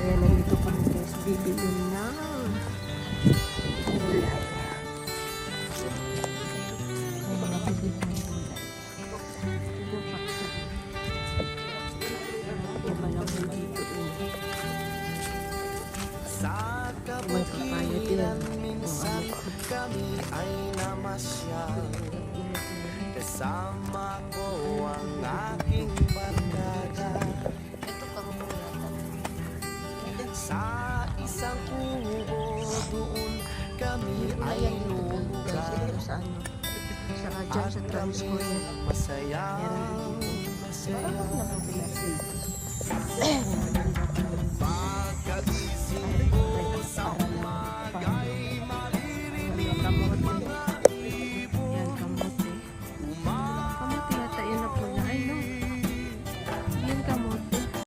Kaya nandito kami guys, bibili na gulay. May mga bibili ng gulay. Ito pa. Iba lang po dito eh. May papaya din. Minsan kami ay namasyal. Kasama ko ang aking barkada. Sa isang kubo doon kami ay lugar. Sa ano? Saka dyan sa transport. Masaya, Meron din dito. masaya. Parang naman pinag